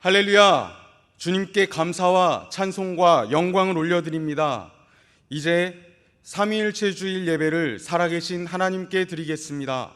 할렐루야! 주님께 감사와 찬송과 영광을 올려드립니다. 이제 삼위일체 주일 예배를 살아계신 하나님께 드리겠습니다.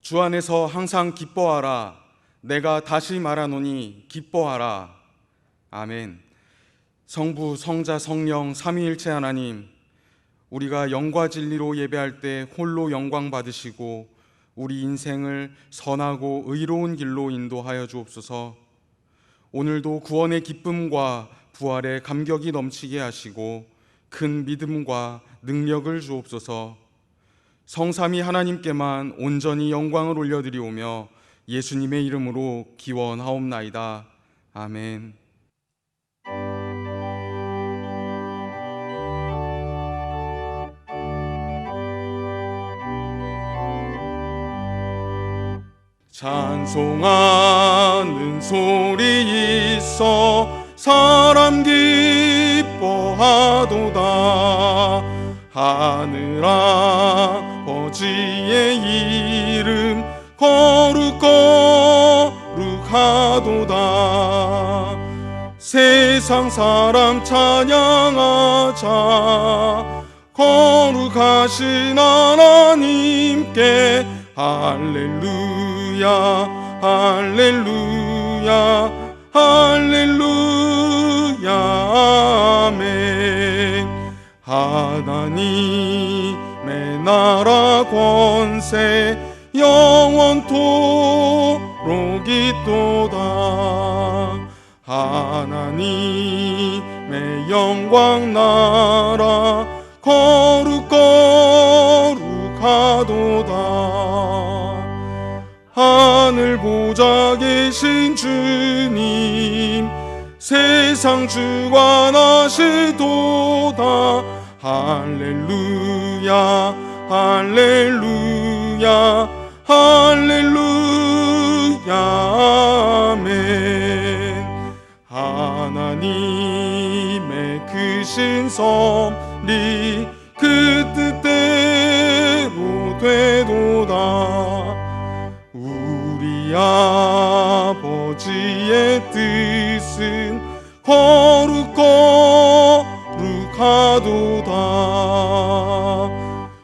주 안에서 항상 기뻐하라. 내가 다시 말하노니 기뻐하라. 아멘. 성부, 성자, 성령 삼위일체 하나님, 우리가 영과 진리로 예배할 때 홀로 영광 받으시고 우리 인생을 선하고 의로운 길로 인도하여 주옵소서. 오늘도 구원의 기쁨과 부활의 감격이 넘치게 하시고 큰 믿음과 능력을 주옵소서. 성삼위 하나님께만 온전히 영광을 올려드리오며 예수님의 이름으로 기원하옵나이다. 아멘. 찬송하는 소리 있어 사람 기뻐하도다. 하늘 아버지의 이름 거룩하도다. 세상 사람 찬양하자. 거룩하신 하나님께 할렐루야 할렐루야 할렐루야 아멘. 하나님의 나라 권세 영원토록 있도다. 하나님의 영광 나라 거룩하도다. 하늘 보좌 계신 주님 세상 주관하시도다. 할렐루야 할렐루야 할렐루야 아멘. 하나님의 크신 섭리 그 뜻대로 되도다. 우리 아버지의 뜻은 거룩하도다.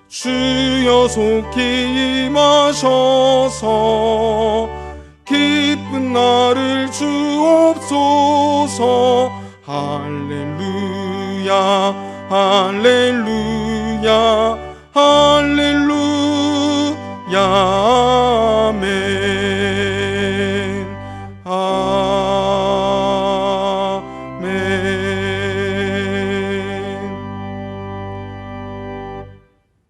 주여 속히 임하셔서 기쁜 날을 주옵소서. 할렐루야 할렐루야 할렐루야 아멘. 아멘.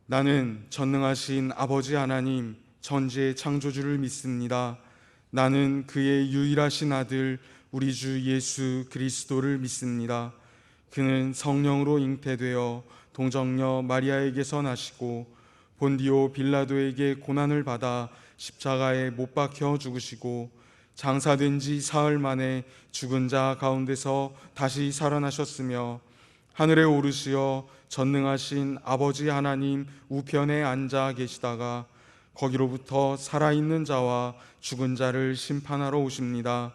나는 전능하신 아버지 하나님 천지의 창조주를 믿습니다. 나는 그의 유일하신 아들 우리 주 예수 그리스도를 믿습니다. 그는 성령으로 잉태되어 동정녀 마리아에게서 나시고 본디오 빌라도에게 고난을 받아 십자가에 못 박혀 죽으시고 장사된 지 사흘 만에 죽은 자 가운데서 다시 살아나셨으며 하늘에 오르시어 전능하신 아버지 하나님 우편에 앉아 계시다가 거기로부터 살아있는 자와 죽은 자를 심판하러 오십니다.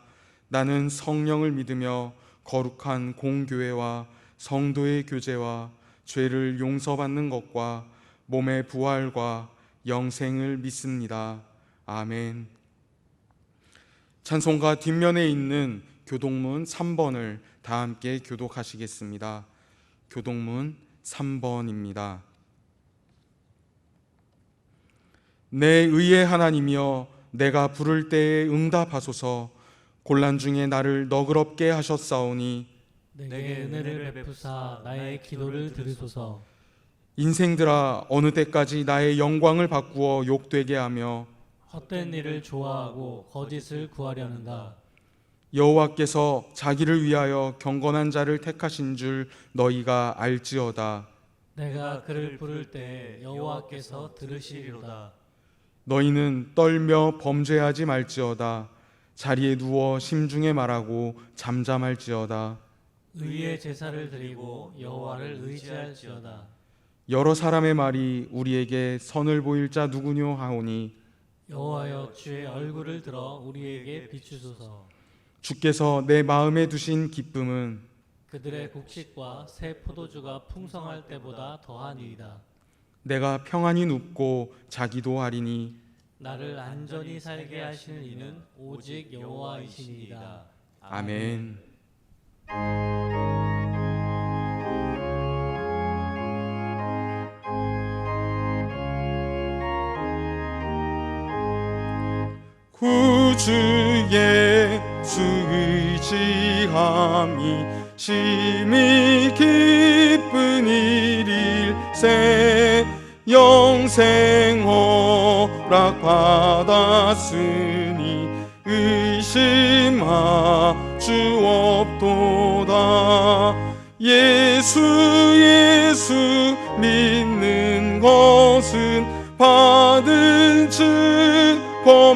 나는 성령을 믿으며 거룩한 공교회와 성도의 교제와 죄를 용서받는 것과 몸의 부활과 영생을 믿습니다. 아멘. 찬송가 뒷면에 있는 교독문 3번을 다 함께 교독하시겠습니다. 교독문 3번입니다. 내 의의 하나님이여 내가 부를 때에 응답하소서. 곤란 중에 나를 너그럽게 하셨사오니 내게 은혜를 베푸사 나의 기도를 들으소서. 인생들아, 어느 때까지 나의 영광을 바꾸어 욕되게 하며 헛된 일을 좋아하고 거짓을 구하려는가. 여호와께서 자기를 위하여 경건한 자를 택하신 줄 너희가 알지어다. 내가 그를 부를 때에 여호와께서 들으시리로다. 너희는 떨며 범죄하지 말지어다. 자리에 누워 심중에 말하고 잠잠할지어다. 의의 제사를 드리고 여호와를 의지할지어다. 여러 사람의 말이 우리에게 선을 보일 자 누구뇨 하오니 여호와여, 주의 얼굴을 들어 우리에게 비추소서. 주께서 내 마음에 두신 기쁨은 그들의 곡식과 새 포도주가 풍성할 때보다 더하니이다. 내가 평안히 눕고 자기도 하리니 나를 안전히 살게 하시는 이는 오직 여호와이시니이다. 아멘. 구주 예수 의지함이 심히 기쁜 일일세. 영생 허락 받았으니 의심하 주 없도다. 예수 믿는 것은 받은 즉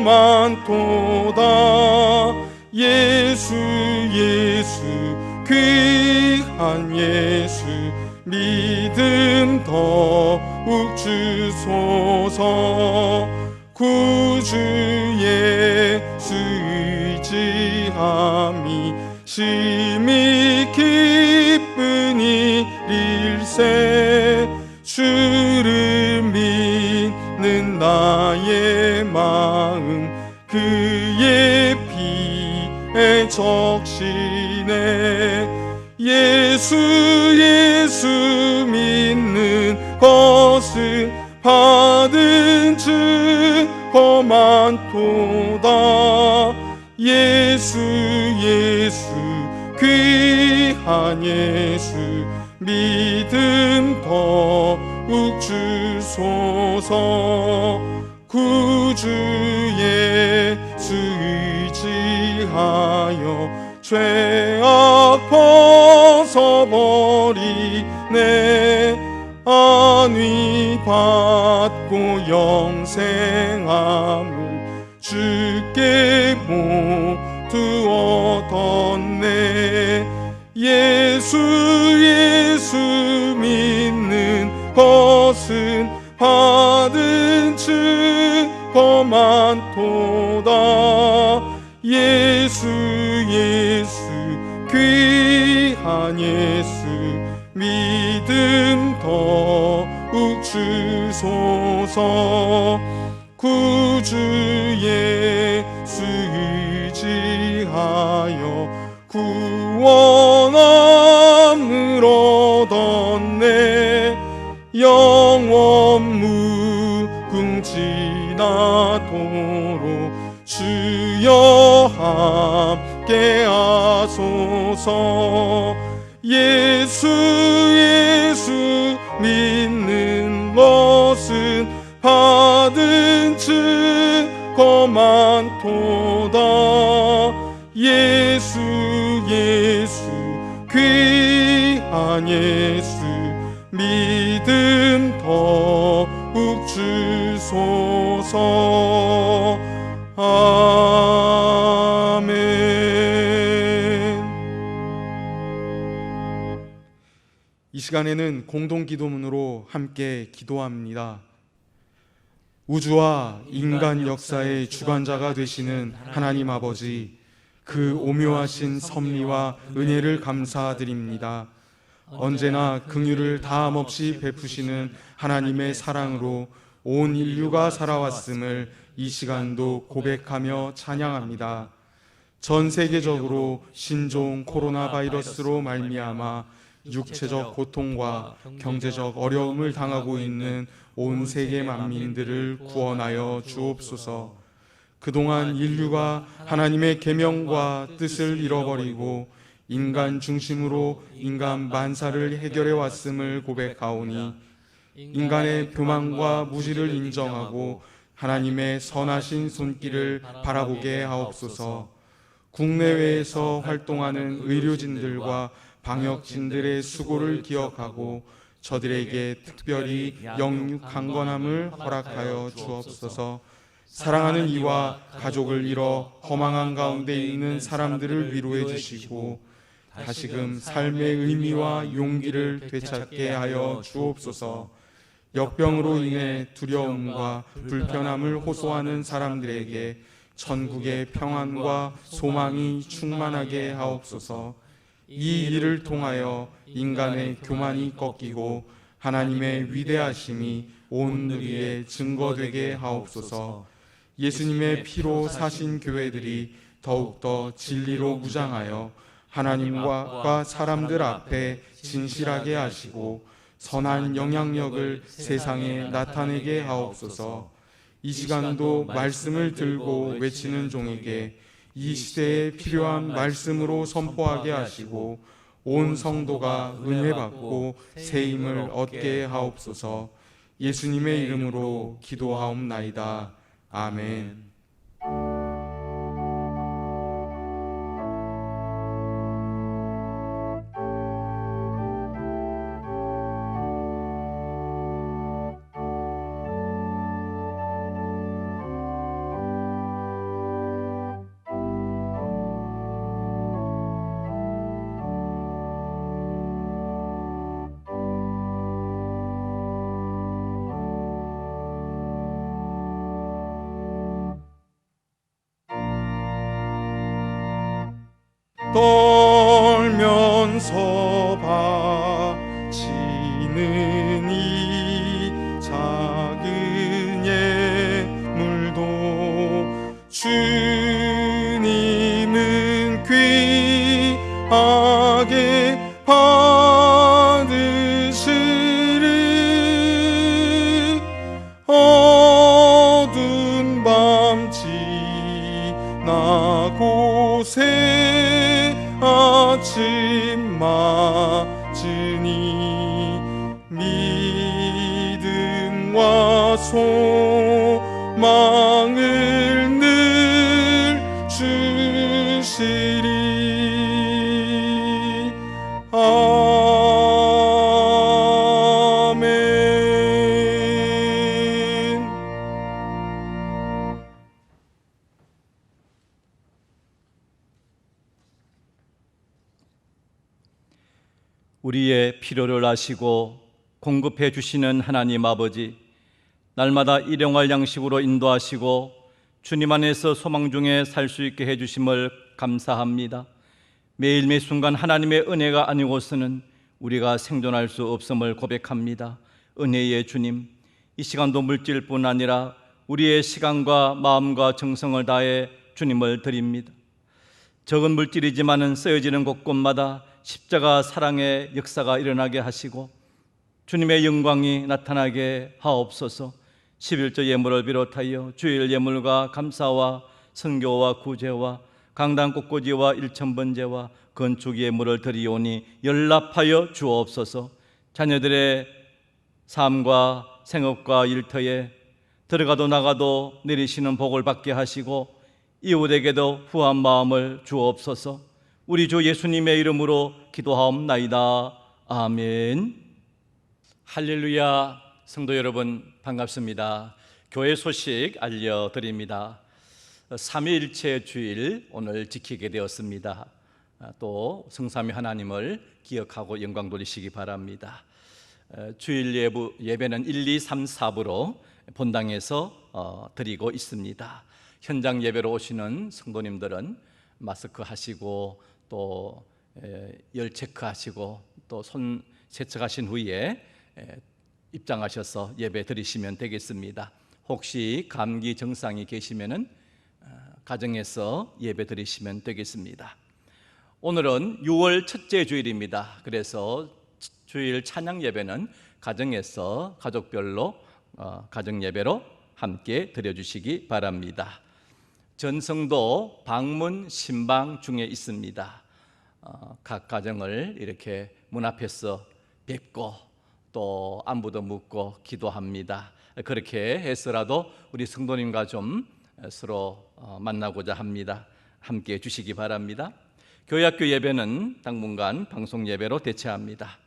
많도다. 예수 귀한 예수 믿음 더욱 주소서. 구주 예수 의지함이 심히 기쁜 일일세. 주를 믿는 나의 마음 그의 피에 적시네. 예수 믿는 것은 받은 즉 많도다. 예수 귀한 예수 믿음 더욱 주소서. 구주 예수 의지하여 죄악 벗어버리네. 안위 받고 영생함을 주께 모두 얻었네. 예수 믿는 것은 받은 즉 많도다. 예수 귀한 예수 믿음 더욱 주소서. 구주 예수 의지하여 구원함을 얻었네. 영원 무궁지나도록 주여 함께 하소서. 예수 믿는 것은 받은 즉 많도다. 예수 귀한 예수 믿음 더욱 주소서. 아멘. 이 시간에는 공동 기도문으로 함께 기도합니다. 우주와 인간 역사의 주관자가 되시는 하나님 아버지, 그 오묘하신 섭리와 은혜를 감사드립니다. 언제나 긍휼을 다함없이 베푸시는 하나님의 사랑으로 온 인류가 살아왔음을 이 시간도 고백하며 찬양합니다. 전 세계적으로 신종 코로나 바이러스로 말미암아 육체적 고통과 경제적 어려움을 당하고 있는 온 세계 만민들을 구원하여 주옵소서. 그동안 인류가 하나님의 계명과 뜻을 잃어버리고 인간 중심으로 인간 만사를 해결해 왔음을 고백하오니 인간의 교만과 무지를 인정하고 하나님의 선하신 손길을 바라보게 하옵소서. 국내외에서 활동하는 의료진들과 방역진들의 수고를 기억하고 저들에게 특별히 영육 강건함을 허락하여 주옵소서. 사랑하는 이와 가족을 잃어 허망한 가운데 있는 사람들을 위로해 주시고 다시금 삶의 의미와 용기를 되찾게 하여 주옵소서. 역병으로 인해 두려움과 불편함을 호소하는 사람들에게 천국의 평안과 소망이 충만하게 하옵소서. 이 일을 통하여 인간의 교만이 꺾이고 하나님의 위대하심이 온 누리에 증거되게 하옵소서. 예수님의 피로 사신 교회들이 더욱더 진리로 무장하여 하나님과 사람들 앞에 진실하게 하시고 선한 영향력을 세상에 나타내게 하옵소서. 이 시간도 말씀을 들고 외치는 종에게 이 시대에 필요한 말씀으로 선포하게 하시고 온 성도가 은혜 받고 새 힘을 얻게 하옵소서. 예수님의 이름으로 기도하옵나이다. 아멘. 떨면서 바치는 이 작은 예물도 주님은 귀하게 받으시리. 어두운 밤 지나고 새 아침 맞으니 믿음과 소망을 늘 주시리. 아멘. 우리의 필요를 아시고 공급해 주시는 하나님 아버지, 날마다 일용할 양식으로 인도하시고 주님 안에서 소망 중에 살 수 있게 해주심을 감사합니다. 매일 매 순간 하나님의 은혜가 아니고서는 우리가 생존할 수 없음을 고백합니다. 은혜의 주님, 이 시간도 물질뿐 아니라 우리의 시간과 마음과 정성을 다해 주님을 드립니다. 적은 물질이지만은 쓰여지는 곳곳마다 십자가 사랑의 역사가 일어나게 하시고 주님의 영광이 나타나게 하옵소서. 11조 예물을 비롯하여 주일 예물과 감사와 선교와 구제와 강단 꽃꽂이와 일천번제와 건축 예물을 드리오니 연락하여 주옵소서. 자녀들의 삶과 생업과 일터에 들어가도 나가도 내리시는 복을 받게 하시고 이웃에게도 후한 마음을 주옵소서. 우리 주 예수님의 이름으로 기도하옵나이다. 아멘. 할렐루야. 성도 여러분 반갑습니다. 교회 소식 알려드립니다. 삼위일체 주일 오늘 지키게 되었습니다. 또 성삼위 하나님을 기억하고 영광 돌리시기 바랍니다. 주일 예배는 1, 2, 3, 4부로 본당에서 드리고 있습니다. 현장 예배로 오시는 성도님들은 마스크 하시고 또 열 체크하시고 또 손 세척하신 후에 입장하셔서 예배 드리시면 되겠습니다. 혹시 감기 증상이 계시면은 가정에서 예배 드리시면 되겠습니다. 오늘은 6월 첫째 주일입니다. 그래서 주일 찬양 예배는 가정에서 가족별로 가정 예배로 함께 드려주시기 바랍니다. 전성도 방문 신방 중에 있습니다. 각 가정을 이렇게 문 앞에서 뵙고 또 안부도 묻고 기도합니다. 그렇게 해서라도 우리 성도님과 좀 서로 만나고자 합니다. 함께 해주시기 바랍니다. 교회학교 예배는 당분간 방송 예배로 대체합니다.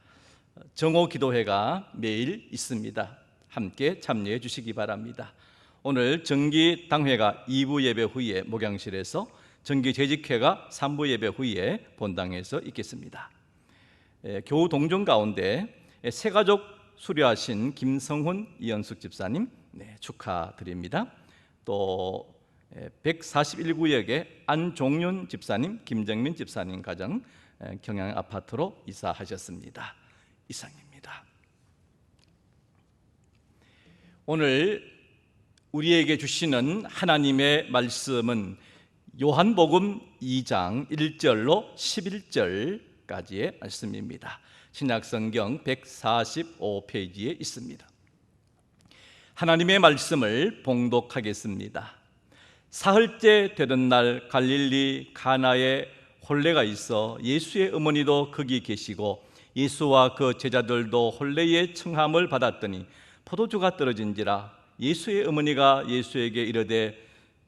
정오 기도회가 매일 있습니다. 함께 참여해 주시기 바랍니다. 오늘 정기 당회가 2부 예배 후에 목양실에서, 정기 재직회가 3부 예배 후에 본당에서 있겠습니다. 교우 동정 가운데 새가족 수료하신 김성훈 이현숙 집사님 축하드립니다. 또 141구역의 안종윤 집사님, 김정민 집사님 가정 경양 아파트로 이사하셨습니다. 이상입니다. 오늘 우리에게 주시는 하나님의 말씀은 요한복음 2장 1절로 11절까지의 말씀입니다. 신약성경 145페이지에 있습니다. 하나님의 말씀을 봉독하겠습니다. 사흘째 되던 날 갈릴리 가나에 혼례가 있어 예수의 어머니도 거기 계시고 예수와 그 제자들도 혼례의 청함을 받았더니 포도주가 떨어진지라 예수의 어머니가 예수에게 이르되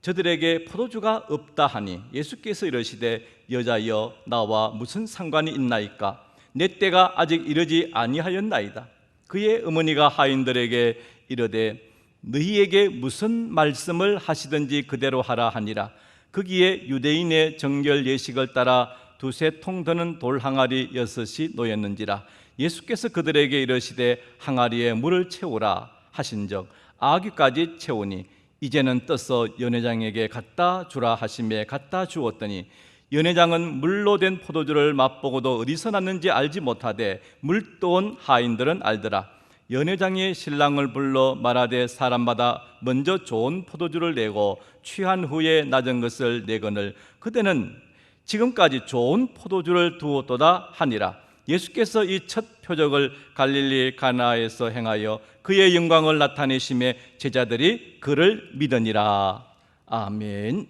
저들에게 포도주가 없다 하니 예수께서 이르시되 여자여 나와 무슨 상관이 있나이까 내 때가 아직 이르지 아니하였나이다. 그의 어머니가 하인들에게 이르되 너희에게 무슨 말씀을 하시든지 그대로 하라 하니라. 거기에 유대인의 정결 예식을 따라 2-3통 드는 돌 항아리 6이 놓였는지라. 예수께서 그들에게 이르시되 항아리에 물을 채우라 하신즉 아귀까지 채우니 이제는 떠서 연회장에게 갖다 주라 하시매 갖다 주었더니 연회장은 물로 된 포도주를 맛보고도 어디서 났는지 알지 못하되 물 떠온 하인들은 알더라. 연회장이 신랑을 불러 말하되 사람마다 먼저 좋은 포도주를 내고 취한 후에 낮은 것을 내거늘 그대는 지금까지 좋은 포도주를 두었도다 하니라. 예수께서 이 첫 표적을 갈릴리 가나에서 행하여 그의 영광을 나타내심에 제자들이 그를 믿으니라. 아멘.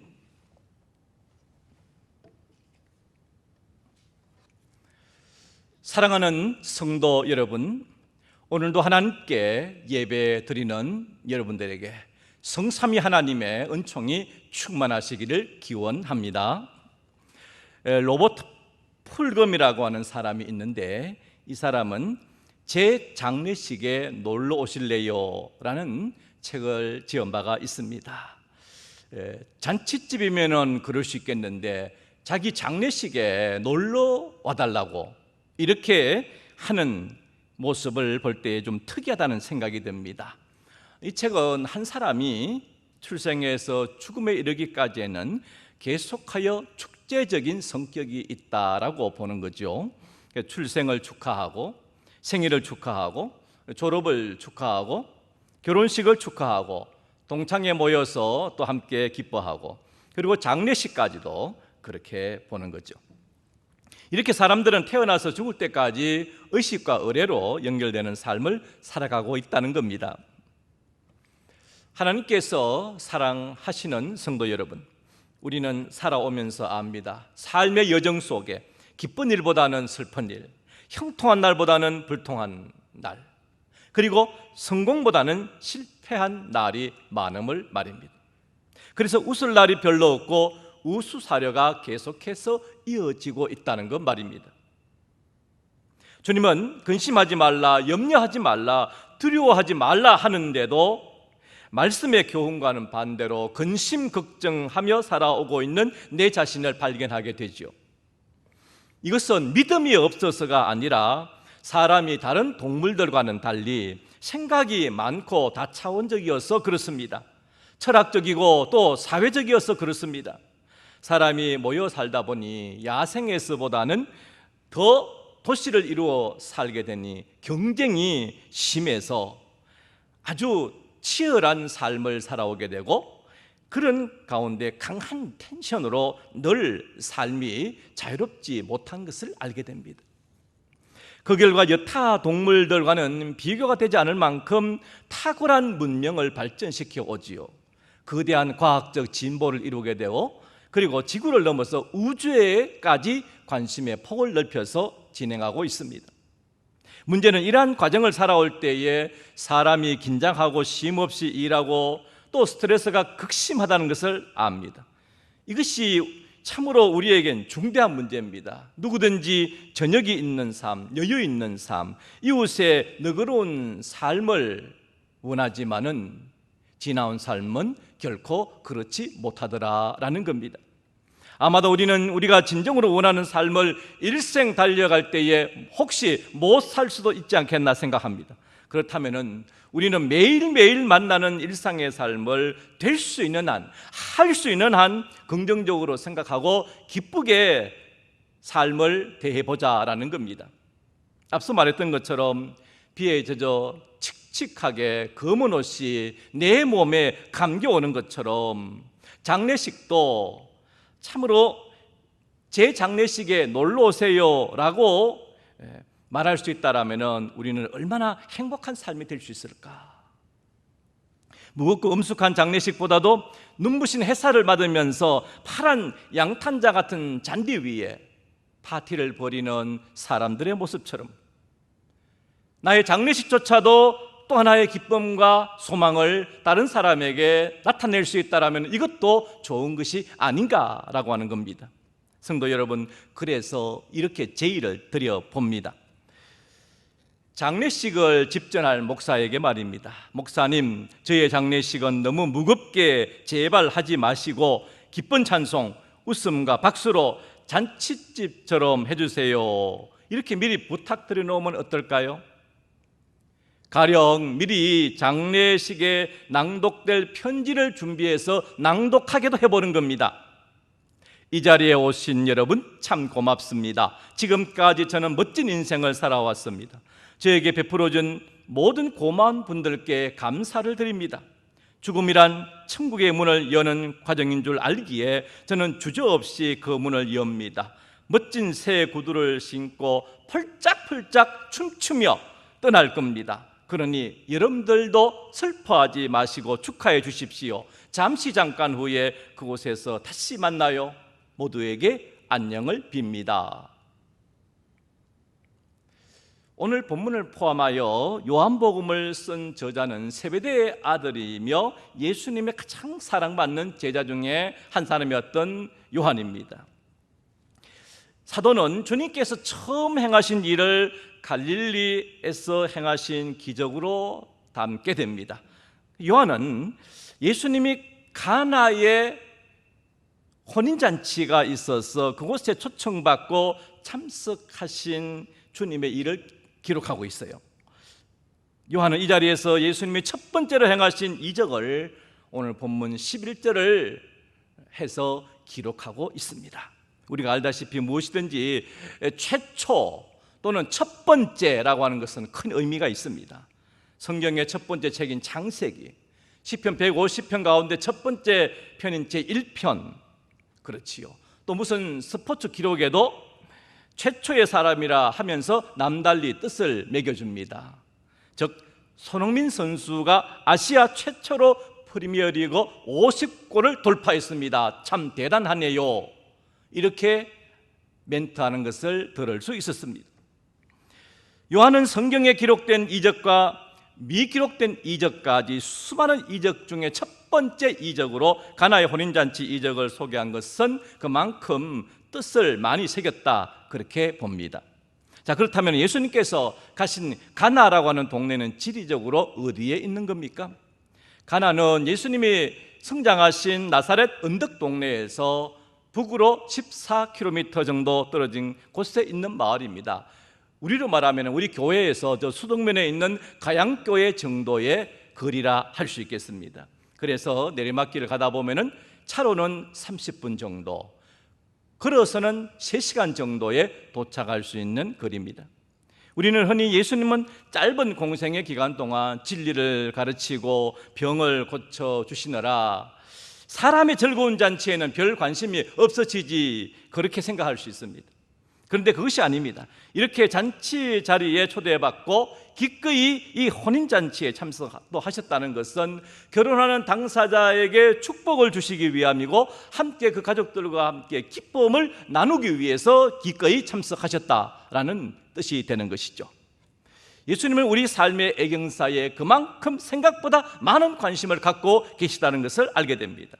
사랑하는 성도 여러분, 오늘도 하나님께 예배 드리는 여러분들에게 성삼위 하나님의 은총이 충만하시기를 기원합니다. 로버트 풀검이라고 하는 사람이 있는데 이 사람은 제 장례식에 놀러 오실래요? 라는 책을 지은 바가 있습니다. 잔치집이면 그럴 수 있겠는데 자기 장례식에 놀러 와달라고 이렇게 하는 모습을 볼 때 좀 특이하다는 생각이 듭니다. 이 책은 한 사람이 출생에서 죽음에 이르기까지에는 계속하여 축제적인 성격이 있다라고 보는 거죠. 출생을 축하하고 생일을 축하하고 졸업을 축하하고 결혼식을 축하하고 동창회 모여서 또 함께 기뻐하고 그리고 장례식까지도 그렇게 보는 거죠. 이렇게 사람들은 태어나서 죽을 때까지 의식과 의례로 연결되는 삶을 살아가고 있다는 겁니다. 하나님께서 사랑하시는 성도 여러분, 우리는 살아오면서 압니다. 삶의 여정 속에 기쁜 일보다는 슬픈 일, 형통한 날보다는 불통한 날, 그리고 성공보다는 실패한 날이 많음을 말입니다. 그래서 웃을 날이 별로 없고 우수사려가 계속해서 이어지고 있다는 것 말입니다. 주님은 근심하지 말라, 염려하지 말라, 두려워하지 말라 하는데도 말씀의 교훈과는 반대로 근심 걱정하며 살아오고 있는 내 자신을 발견하게 되죠. 이것은 믿음이 없어서가 아니라 사람이 다른 동물들과는 달리 생각이 많고 다차원적이어서 그렇습니다. 철학적이고 또 사회적이어서 그렇습니다. 사람이 모여 살다 보니 야생에서보다는 더 도시를 이루어 살게 되니 경쟁이 심해서 아주 치열한 삶을 살아오게 되고 그런 가운데 강한 텐션으로 늘 삶이 자유롭지 못한 것을 알게 됩니다. 그 결과 여타 동물들과는 비교가 되지 않을 만큼 탁월한 문명을 발전시켜 오지요. 거대한 과학적 진보를 이루게 되고 그리고 지구를 넘어서 우주에까지 관심의 폭을 넓혀서 진행하고 있습니다. 문제는 이러한 과정을 살아올 때에 사람이 긴장하고 쉼없이 일하고 또 스트레스가 극심하다는 것을 압니다. 이것이 참으로 우리에겐 중대한 문제입니다. 누구든지 저녁이 있는 삶, 여유 있는 삶, 이웃의 너그러운 삶을 원하지만은 지나온 삶은 결코 그렇지 못하더라라는 겁니다. 아마도 우리가 진정으로 원하는 삶을 일생 달려갈 때에 혹시 못 살 수도 있지 않겠나 생각합니다. 그렇다면은 우리는 매일매일 만나는 일상의 삶을 될 수 있는 한, 할 수 있는 한 긍정적으로 생각하고 기쁘게 삶을 대해보자라는 겁니다. 앞서 말했던 것처럼 비에 젖어 칙칙하게 검은 옷이 내 몸에 감겨오는 것처럼 장례식도 참으로 제 장례식에 놀러 오세요라고 말할 수 있다라면 우리는 얼마나 행복한 삶이 될 수 있을까? 무겁고 엄숙한 장례식보다도 눈부신 햇살을 맞으면서 파란 양탄자 같은 잔디 위에 파티를 벌이는 사람들의 모습처럼 나의 장례식조차도 또 하나의 기쁨과 소망을 다른 사람에게 나타낼 수 있다면 이것도 좋은 것이 아닌가라고 하는 겁니다. 성도 여러분, 그래서 이렇게 제의를 드려봅니다. 장례식을 집전할 목사에게 말입니다. 목사님, 저의 장례식은 너무 무겁게 제발 하지 마시고 기쁜 찬송, 웃음과 박수로 잔치집처럼 해주세요. 이렇게 미리 부탁드려 놓으면 어떨까요? 가령 미리 장례식에 낭독될 편지를 준비해서 낭독하게도 해보는 겁니다. 이 자리에 오신 여러분 참 고맙습니다. 지금까지 저는 멋진 인생을 살아왔습니다. 저에게 베풀어준 모든 고마운 분들께 감사를 드립니다. 죽음이란 천국의 문을 여는 과정인 줄 알기에 저는 주저없이 그 문을 엽니다. 멋진 새 구두를 신고 펄짝펄짝 춤추며 떠날 겁니다. 그러니 여러분들도 슬퍼하지 마시고 축하해 주십시오. 잠깐 후에 그곳에서 다시 만나요. 모두에게 안녕을 빕니다. 오늘 본문을 포함하여 요한복음을 쓴 저자는 세베대의 아들이며 예수님의 가장 사랑받는 제자 중에 한 사람이었던 요한입니다. 사도는 주님께서 처음 행하신 일을 갈릴리에서 행하신 기적으로 담게 됩니다. 요한은 예수님이 가나에 혼인잔치가 있어서 그곳에 초청받고 참석하신 주님의 일을 기록하고 있어요. 요한은 이 자리에서 예수님이 첫 번째로 행하신 이적을 오늘 본문 11절을 해서 기록하고 있습니다. 우리가 알다시피 무엇이든지 최초 또는 첫 번째라고 하는 것은 큰 의미가 있습니다. 성경의 첫 번째 책인 창세기 시편 150편 가운데 첫 번째 편인 제1편 그렇지요. 또 무슨 스포츠 기록에도 최초의 사람이라 하면서 남달리 뜻을 매겨줍니다. 즉 손흥민 선수가 아시아 최초로 프리미어리그 50골을 돌파했습니다. 참 대단하네요. 이렇게 멘트하는 것을 들을 수 있었습니다. 요한은 성경에 기록된 이적과 미기록된 이적까지 수많은 이적 중에 첫 번째 이적으로 가나의 혼인잔치 이적을 소개한 것은 그만큼 뜻을 많이 새겼다 그렇게 봅니다. 자, 그렇다면 예수님께서 가신 가나라고 하는 동네는 지리적으로 어디에 있는 겁니까? 가나는 예수님이 성장하신 나사렛 언덕 동네에서 북으로 14km 정도 떨어진 곳에 있는 마을입니다. 우리로 말하면 우리 교회에서 저 수덕면에 있는 가양교회 정도의 거리라 할 수 있겠습니다. 그래서 내리막길을 가다 보면은 차로는 30분 정도, 걸어서는 3시간 정도에 도착할 수 있는 거리입니다. 우리는 흔히 예수님은 짧은 공생의 기간 동안 진리를 가르치고 병을 고쳐주시느라 사람의 즐거운 잔치에는 별 관심이 없어지지 그렇게 생각할 수 있습니다. 그런데 그것이 아닙니다. 이렇게 잔치 자리에 초대받고 기꺼이 이 혼인잔치에 참석도 하셨다는 것은 결혼하는 당사자에게 축복을 주시기 위함이고 함께 그 가족들과 함께 기쁨을 나누기 위해서 기꺼이 참석하셨다라는 뜻이 되는 것이죠. 예수님은 우리 삶의 애경사에 그만큼 생각보다 많은 관심을 갖고 계시다는 것을 알게 됩니다.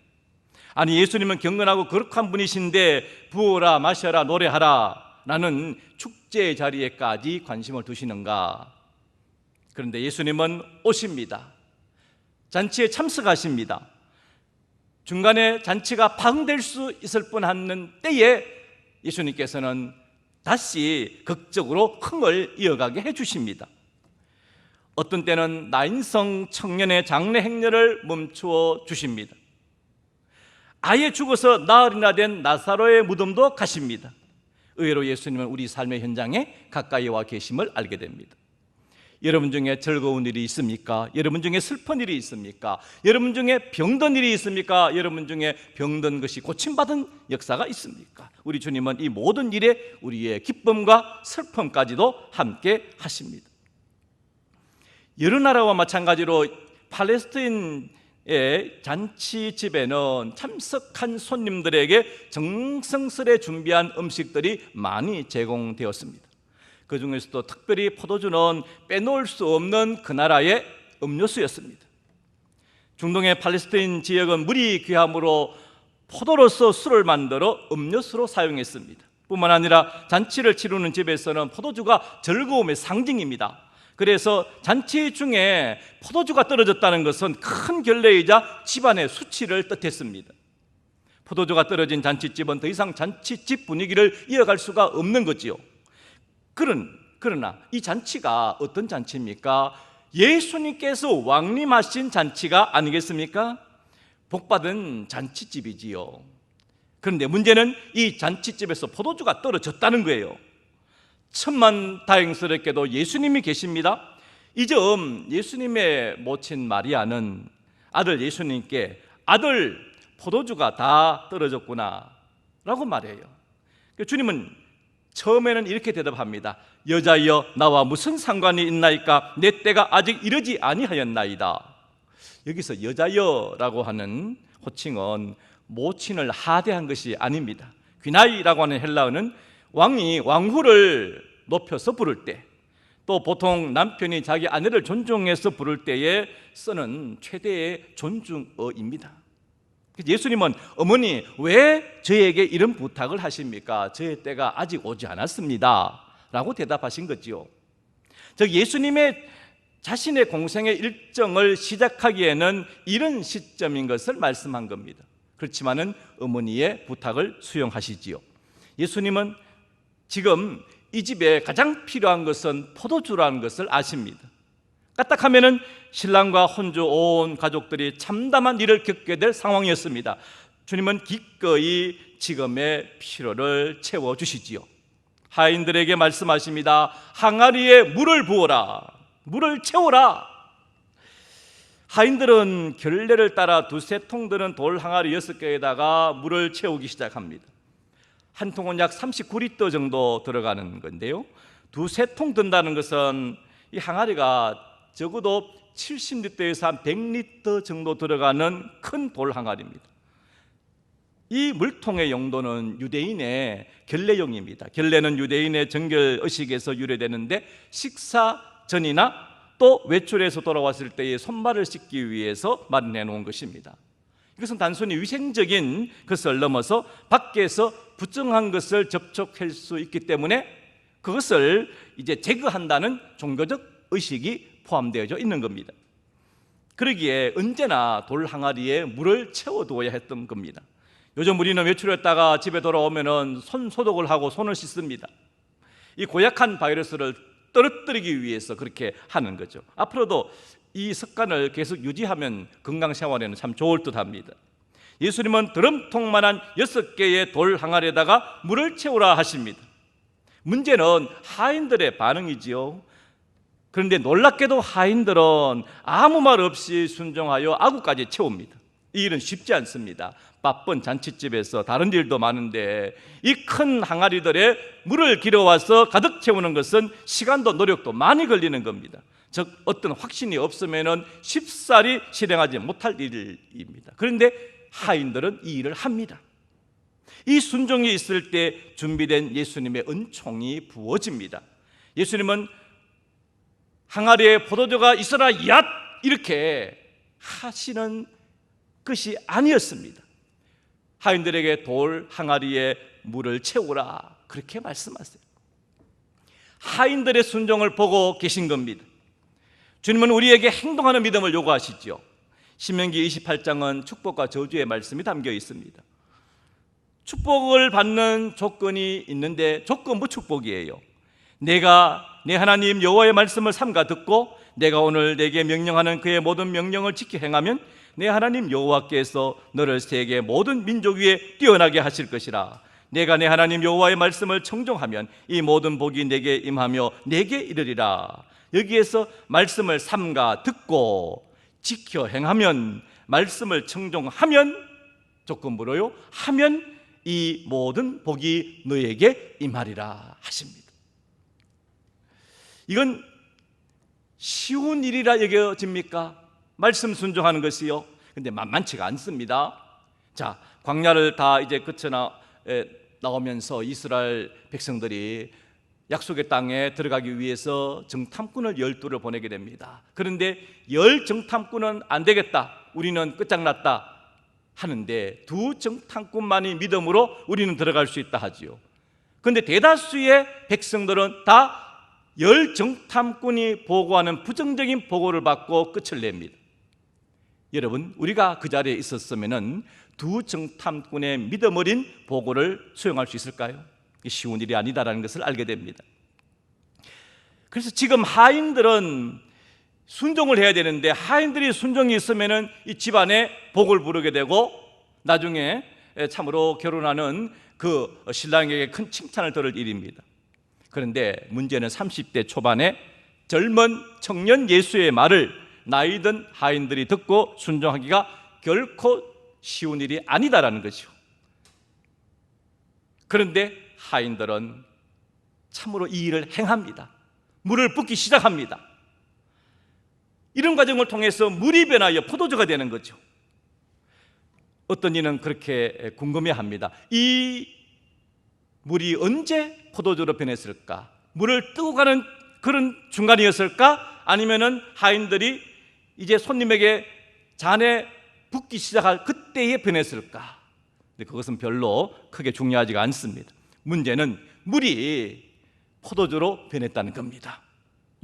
아니, 예수님은 경건하고 거룩한 분이신데 부어라 마셔라 노래하라 라는 축제 자리에까지 관심을 두시는가? 그런데 예수님은 오십니다. 잔치에 참석하십니다. 중간에 잔치가 파흥될 수 있을 뻔한 때에 예수님께서는 다시 극적으로 흥을 이어가게 해주십니다. 어떤 때는 나인성 청년의 장례 행렬을 멈추어 주십니다. 아예 죽어서 나흘이나 된 나사로의 무덤도 가십니다. 의외로 예수님은 우리 삶의 현장에 가까이 와 계심을 알게 됩니다. 여러분 중에 즐거운 일이 있습니까? 여러분 중에 슬픈 일이 있습니까? 여러분 중에 병든 일이 있습니까? 여러분 중에 병든 것이 고침받은 역사가 있습니까? 우리 주님은 이 모든 일에 우리의 기쁨과 슬픔까지도 함께 하십니다. 여러 나라와 마찬가지로 팔레스타인의 잔치집에는 참석한 손님들에게 정성스레 준비한 음식들이 많이 제공되었습니다. 그 중에서도 특별히 포도주는 빼놓을 수 없는 그 나라의 음료수였습니다. 중동의 팔레스타인 지역은 물이 귀함으로 포도로서 술을 만들어 음료수로 사용했습니다. 뿐만 아니라 잔치를 치르는 집에서는 포도주가 즐거움의 상징입니다. 그래서 잔치 중에 포도주가 떨어졌다는 것은 큰 결례이자 집안의 수치를 뜻했습니다. 포도주가 떨어진 잔치집은 더 이상 잔치집 분위기를 이어갈 수가 없는 거지요. 그러나 이 잔치가 어떤 잔치입니까? 예수님께서 왕림하신 잔치가 아니겠습니까? 복받은 잔치집이지요. 그런데 문제는 이 잔치집에서 포도주가 떨어졌다는 거예요. 천만다행스럽게도 예수님이 계십니다. 이 점 예수님의 모친 마리아는 아들 예수님께 아들 포도주가 다 떨어졌구나 라고 말해요. 주님은 처음에는 이렇게 대답합니다. 여자여 나와 무슨 상관이 있나이까? 내 때가 아직 이르지 아니하였나이다. 여기서 여자여라고 하는 호칭은 모친을 하대한 것이 아닙니다. 귀나이라고 하는 헬라어는 왕이 왕후를 높여서 부를 때, 또 보통 남편이 자기 아내를 존중해서 부를 때에 쓰는 최대의 존중어입니다. 예수님은 어머니 왜 저에게 이런 부탁을 하십니까? 저의 때가 아직 오지 않았습니다 라고 대답하신 거지요. 즉 예수님의 자신의 공생의 일정을 시작하기에는 이런 시점인 것을 말씀한 겁니다. 그렇지만은 어머니의 부탁을 수용하시지요. 예수님은 지금 이 집에 가장 필요한 것은 포도주라는 것을 아십니다. 까딱하면은 신랑과 혼주 온 가족들이 참담한 일을 겪게 될 상황이었습니다. 주님은 기꺼이 지금의 필요를 채워주시지요. 하인들에게 말씀하십니다. 항아리에 물을 부어라, 물을 채워라. 하인들은 결례를 따라 두세 통 드는 돌 항아리 6개에다가 물을 채우기 시작합니다. 한 통은 약 39리터 정도 들어가는 건데요, 두세 통 든다는 것은 이 항아리가 적어도 70리터에서 한 100리터 정도 들어가는 큰 돌 항아리입니다. 이 물통의 용도는 유대인의 결례용입니다. 결례는 유대인의 정결 의식에서 유래되는데 식사 전이나 또 외출해서 돌아왔을 때의 손발을 씻기 위해서 마련해 놓은 것입니다. 이것은 단순히 위생적인 것을 넘어서 밖에서 부정한 것을 접촉할 수 있기 때문에 그것을 이제 제거한다는 종교적 의식이 포함되어져 있는 겁니다. 그러기에 언제나 돌 항아리에 물을 채워두어야 했던 겁니다. 요즘 우리는 외출했다가 집에 돌아오면 손 소독을 하고 손을 씻습니다. 이 고약한 바이러스를 떨어뜨리기 위해서 그렇게 하는 거죠. 앞으로도 이 습관을 계속 유지하면 건강 생활에는 참 좋을 듯합니다. 예수님은 드럼통만한 6개의 돌 항아리에다가 물을 채우라 하십니다. 문제는 하인들의 반응이지요. 그런데 놀랍게도 하인들은 아무 말 없이 순종하여 아구까지 채웁니다. 이 일은 쉽지 않습니다. 바쁜 잔치집에서 다른 일도 많은데 이 큰 항아리들에 물을 길어와서 가득 채우는 것은 시간도 노력도 많이 걸리는 겁니다. 즉 어떤 확신이 없으면 쉽사리 실행하지 못할 일입니다. 그런데 하인들은 이 일을 합니다. 이 순종이 있을 때 준비된 예수님의 은총이 부어집니다. 예수님은 항아리에 포도주가 있어라 얏 이렇게 하시는 것이 아니었습니다. 하인들에게 돌 항아리에 물을 채우라 그렇게 말씀하세요. 하인들의 순종을 보고 계신 겁니다. 주님은 우리에게 행동하는 믿음을 요구하시죠. 신명기 28장은 축복과 저주의 말씀이 담겨 있습니다. 축복을 받는 조건이 있는데 조건부 축복이에요. 내가 내 하나님 여호와의 말씀을 삼가 듣고 내가 오늘 내게 명령하는 그의 모든 명령을 지켜 행하면 내 하나님 여호와께서 너를 세계 모든 민족 위에 뛰어나게 하실 것이라. 내가 내 하나님 여호와의 말씀을 청종하면 이 모든 복이 내게 임하며 내게 이르리라. 여기에서 말씀을 삼가 듣고 지켜 행하면, 말씀을 청종하면, 조건부로요, 하면 이 모든 복이 너에게 임하리라 하십니다. 이건 쉬운 일이라 여겨집니까? 말씀 순종하는 것이요. 근데 만만치가 않습니다. 자, 광야를 다 이제 거쳐 나오면서 이스라엘 백성들이 약속의 땅에 들어가기 위해서 정탐꾼을 12를 보내게 됩니다. 그런데 10 정탐꾼은 안 되겠다, 우리는 끝장났다 하는데 2 정탐꾼만이 믿음으로 우리는 들어갈 수 있다 하지요. 그런데 대다수의 백성들은 다 10 정탐꾼이 보고하는 부정적인 보고를 받고 끝을 냅니다. 여러분, 우리가 그 자리에 있었으면 2 정탐꾼의 믿음 어린 보고를 수용할 수 있을까요? 쉬운 일이 아니다라는 것을 알게 됩니다. 그래서 지금 하인들은 순종을 해야 되는데 하인들이 순종이 있으면 이 집안에 복을 부르게 되고 나중에 참으로 결혼하는 그 신랑에게 큰 칭찬을 들을 일입니다. 그런데 문제는 30대 초반에 젊은 청년 예수의 말을 나이든 하인들이 듣고 순종하기가 결코 쉬운 일이 아니다라는 거죠. 그런데 하인들은 참으로 이 일을 행합니다. 물을 붓기 시작합니다. 이런 과정을 통해서 물이 변하여 포도주가 되는 거죠. 어떤 이는 그렇게 궁금해합니다. 이 물이 언제 포도주로 변했을까? 물을 뜨고 가는 그런 중간이었을까? 아니면은 하인들이 이제 손님에게 잔에 붓기 시작할 그때에 변했을까? 근데 그것은 별로 크게 중요하지가 않습니다. 문제는 물이 포도주로 변했다는 겁니다.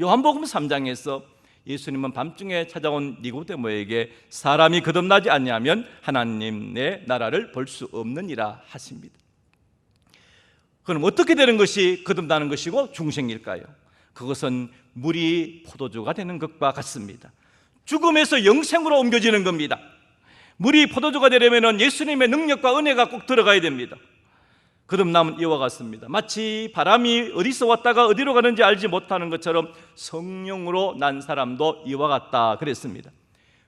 요한복음 3장에서 예수님은 밤중에 찾아온 니고데모에게 사람이 거듭나지 않냐면 하나님의 나라를 볼 수 없느니라 하십니다. 그럼 어떻게 되는 것이 거듭나는 것이고 중생일까요? 그것은 물이 포도주가 되는 것과 같습니다. 죽음에서 영생으로 옮겨지는 겁니다. 물이 포도주가 되려면 예수님의 능력과 은혜가 꼭 들어가야 됩니다. 거듭남은 이와 같습니다. 마치 바람이 어디서 왔다가 어디로 가는지 알지 못하는 것처럼 성령으로 난 사람도 이와 같다 그랬습니다.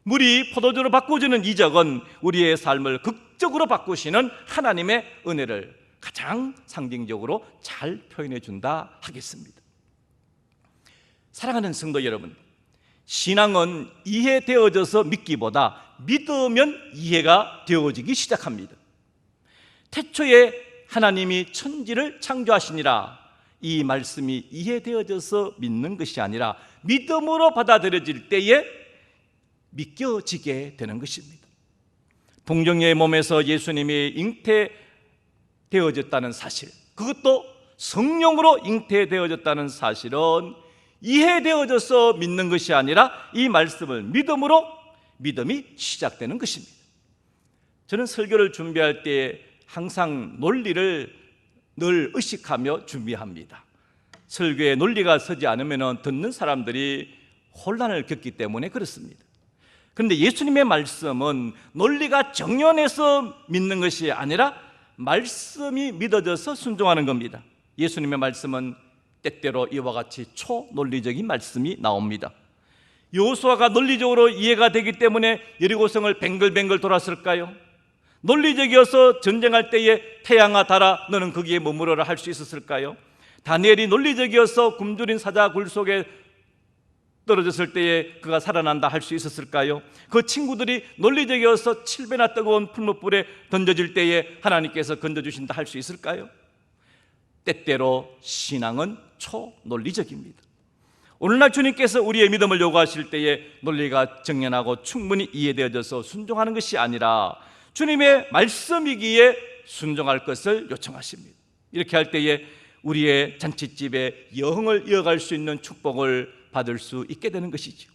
물이 포도주로 바꿔주는 이적은 우리의 삶을 극적으로 바꾸시는 하나님의 은혜를 가장 상징적으로 잘 표현해 준다 하겠습니다. 사랑하는 성도 여러분, 신앙은 이해되어져서 믿기보다 믿으면 이해가 되어지기 시작합니다. 태초에 하나님이 천지를 창조하시니라, 이 말씀이 이해되어져서 믿는 것이 아니라 믿음으로 받아들여질 때에 믿겨지게 되는 것입니다. 동정녀의 몸에서 예수님이 잉태되어졌다는 사실, 그것도 성령으로 잉태되어졌다는 사실은 이해되어져서 믿는 것이 아니라 이 말씀을 믿음으로 믿음이 시작되는 것입니다. 저는 설교를 준비할 때 항상 논리를 늘 의식하며 준비합니다. 설교에 논리가 서지 않으면 듣는 사람들이 혼란을 겪기 때문에 그렇습니다. 그런데 예수님의 말씀은 논리가 정연해서 믿는 것이 아니라 말씀이 믿어져서 순종하는 겁니다. 예수님의 말씀은 때때로 이와 같이 초논리적인 말씀이 나옵니다. 여호수아가 논리적으로 이해가 되기 때문에 여리고성을 뱅글뱅글 돌았을까요? 논리적이어서 전쟁할 때에 태양아 달아 너는 거기에 머무러라 할 수 있었을까요? 다니엘이 논리적이어서 굶주린 사자 굴 속에 떨어졌을 때에 그가 살아난다 할 수 있었을까요? 그 친구들이 논리적이어서 7배나 뜨거운 풀무불에 던져질 때에 하나님께서 건져주신다 할 수 있을까요? 때때로 신앙은 초논리적입니다. 오늘날 주님께서 우리의 믿음을 요구하실 때에 논리가 정연하고 충분히 이해되어져서 순종하는 것이 아니라 주님의 말씀이기에 순종할 것을 요청하십니다. 이렇게 할 때에 우리의 잔치집에 영을 이어갈 수 있는 축복을 받을 수 있게 되는 것이죠.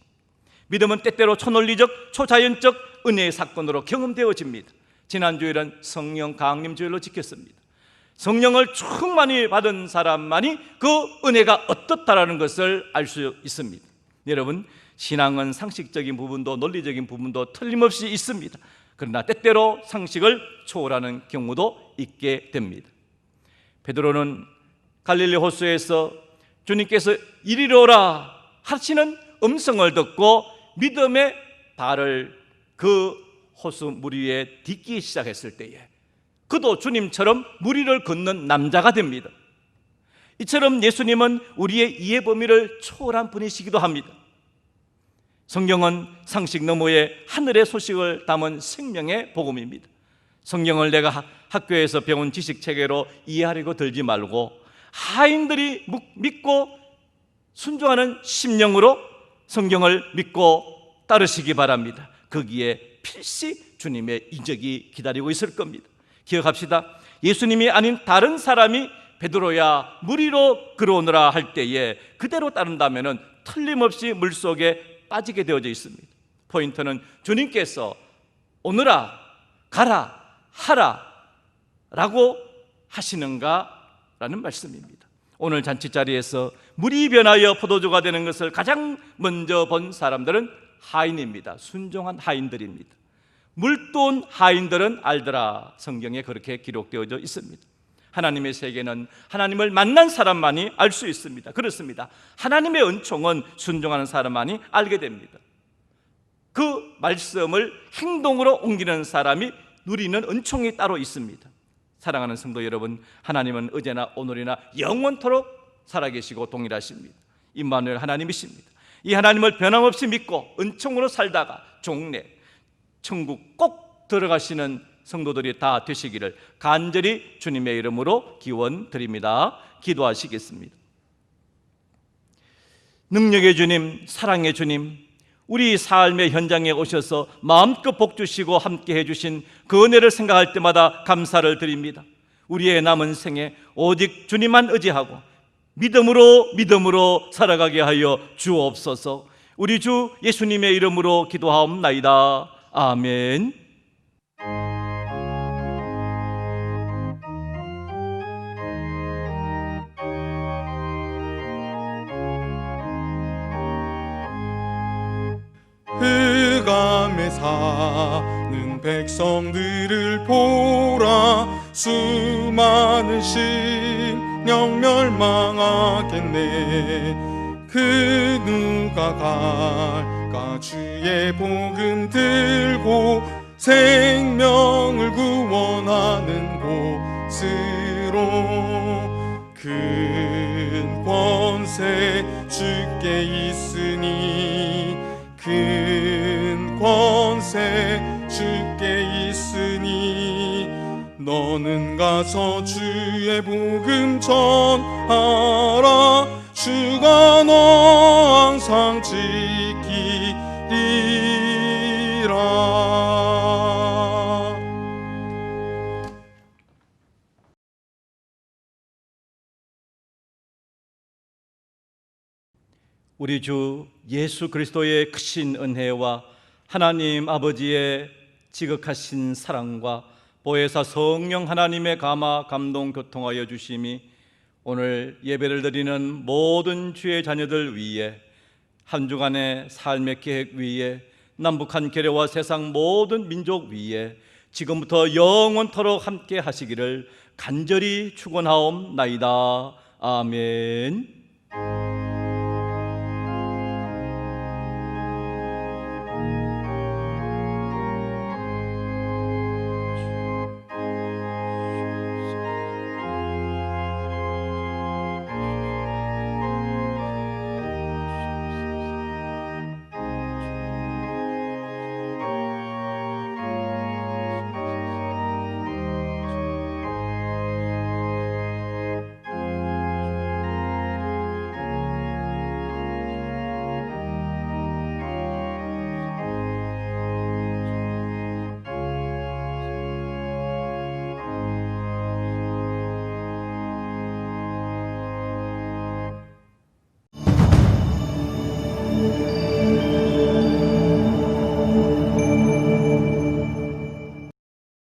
믿음은 때때로 초논리적, 초자연적 은혜의 사건으로 경험되어집니다. 지난주일은 성령 강림 주일로 지켰습니다. 성령을 충만히 받은 사람만이 그 은혜가 어떻다라는 것을 알 수 있습니다. 여러분, 신앙은 상식적인 부분도 논리적인 부분도 틀림없이 있습니다. 그러나 때때로 상식을 초월하는 경우도 있게 됩니다. 베드로는 갈릴리 호수에서 주님께서 이리로 오라 하시는 음성을 듣고 믿음의 발을 그 호수 물 위에 딛기 시작했을 때에 그도 주님처럼 물 위를 걷는 남자가 됩니다. 이처럼 예수님은 우리의 이해 범위를 초월한 분이시기도 합니다. 성경은 상식 너머의 하늘의 소식을 담은 생명의 복음입니다. 성경을 내가 학교에서 배운 지식 체계로 이해하려고 들지 말고 하인들이 믿고 순종하는 심령으로 성경을 믿고 따르시기 바랍니다. 거기에 필시 주님의 인적이 기다리고 있을 겁니다. 기억합시다. 예수님이 아닌 다른 사람이 베드로야 물 위로 걸어오느라 할 때에 그대로 따른다면 틀림없이 물속에 빠지게 되어져 있습니다. 포인트는 주님께서 오느라 가라 하라 라고 하시는가 라는 말씀입니다. 오늘 잔치자리에서 물이 변하여 포도주가 되는 것을 가장 먼저 본 사람들은 하인입니다. 순종한 하인들입니다. 물돈 하인들은 알더라. 성경에 그렇게 기록되어져 있습니다. 하나님의 세계는 하나님을 만난 사람만이 알 수 있습니다. 그렇습니다. 하나님의 은총은 순종하는 사람만이 알게 됩니다. 그 말씀을 행동으로 옮기는 사람이 누리는 은총이 따로 있습니다. 사랑하는 성도 여러분, 하나님은 어제나 오늘이나 영원토록 살아계시고 동일하십니다. 임마누엘 하나님이십니다. 이 하나님을 변함없이 믿고 은총으로 살다가 종래 천국 꼭 들어가시는 성도들이 다 되시기를 간절히 주님의 이름으로 기원드립니다. 기도하시겠습니다. 능력의 주님, 사랑의 주님, 우리 삶의 현장에 오셔서 마음껏 복 주시고 함께 해주신 그 은혜를 생각할 때마다 감사를 드립니다. 우리의 남은 생에 오직 주님만 의지하고 믿음으로 살아가게 하여 주옵소서. 우리 주 예수님의 이름으로 기도하옵나이다. 아멘. 흑암에 사는 백성들을 보라. 수많은 심령 멸망하겠네. 그 누가 갈까? 주의 복음 들고 생명을 구원하는 곳으로. 큰 권세 주께 있으니, 큰 권세 주께 있으니, 너는 가서 주의 복음 전하라. 주가 너 항상 지키리라. 우리 주 예수 그리스도의 크신 은혜와 하나님 아버지의 지극하신 사랑과 보혜사 성령 하나님의 감화 감동 교통하여 주심이 오늘 예배를 드리는 모든 주의 자녀들 위에, 한 주간의 삶의 계획 위에, 남북한 계례와 세상 모든 민족 위에 지금부터 영원토록 함께 하시기를 간절히 축원하옵나이다. 아멘.